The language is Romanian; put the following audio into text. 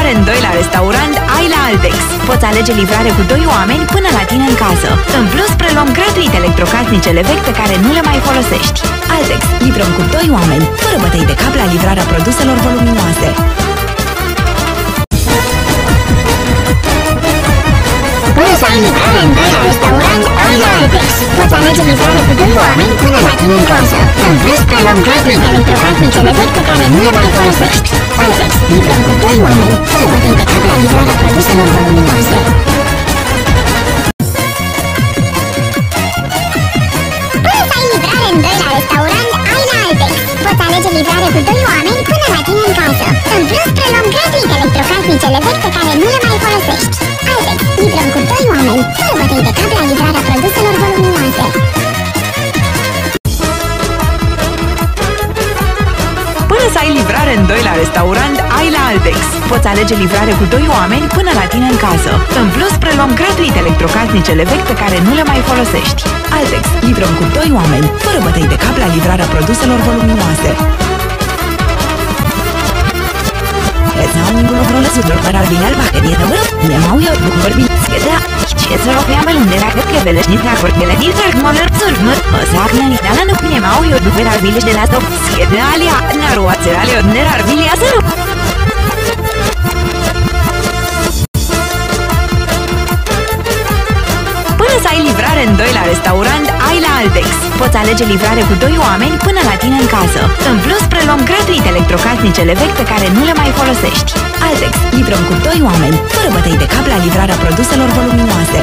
livrare în 2 la restaurant, ai la Altex. Poți alege livrare cu 2 oameni până la tine în casă. În plus, preluăm gratuit electrocasnicele vechi pe care nu le mai folosești. Altex. Livrăm cu 2 oameni, fără bătăi de cap la livrarea produselor voluminoase. Până să ai livrare în 2 la restaurant, ai la Altex. Poți alege livrare cu 2 oameni până la tine în casă. În plus, preluăm gratuit electrocasnicele vechi pe care nu le mai folosești. Altex. Livrăm cu 2 oameni, fără bătăi de cap la livrarea produselor voluminoase. Până să ai livrare în 2 la restaurant, ai la Altex. Poți alege livrare cu 2 oameni până la tine în casă. În plus, preluăm gratuit electrocasnicele vechi pe care nu le mai folosești. Altex. Livrăm cu 2 oameni, fără bătăi de cap la livrarea produselor voluminoase. Până să ai livrare în 2 la restaurant, ai la Altex. Poți alege livrare cu 2 oameni până la tine în casă. În plus, preluăm gratuit electrocasnicele vechi pe care nu le mai folosești. Altex. Livrăm cu 2 oameni, fără bătăi de cap la livrarea produselor voluminoase. Până să ai livrare în 2 la restaurant, ai la Altex. Poți alege livrare cu 2 oameni până la tine în casă. În plus, preluăm gratuit electrocasnicele vechi pe care nu le mai folosești. Altex. Livrăm cu 2 oameni, fără bătăi de cap la livrarea produselor voluminoase. Znam gulogrule sudor parar binal bache di răbără, ne mau eu după vorbi scheda. Ce să rog pe de la că veleș ni tra cortele din trag moler surmă. Măsac na ni dala nu ne mau eu după rar bileș de la stop. Scheda alia, na roațe alea ne rar bilia să. Până să ai livrare în 2 la restaurant, ai la Altex. Poți alege livrare cu 2 oameni până la tine în casă. În plus, preluăm gratuit electrocasnicele vechi pe care nu le mai folosești. Altex. Livrăm cu 2 oameni, fără bătăi de cap la livrarea produselor voluminoase.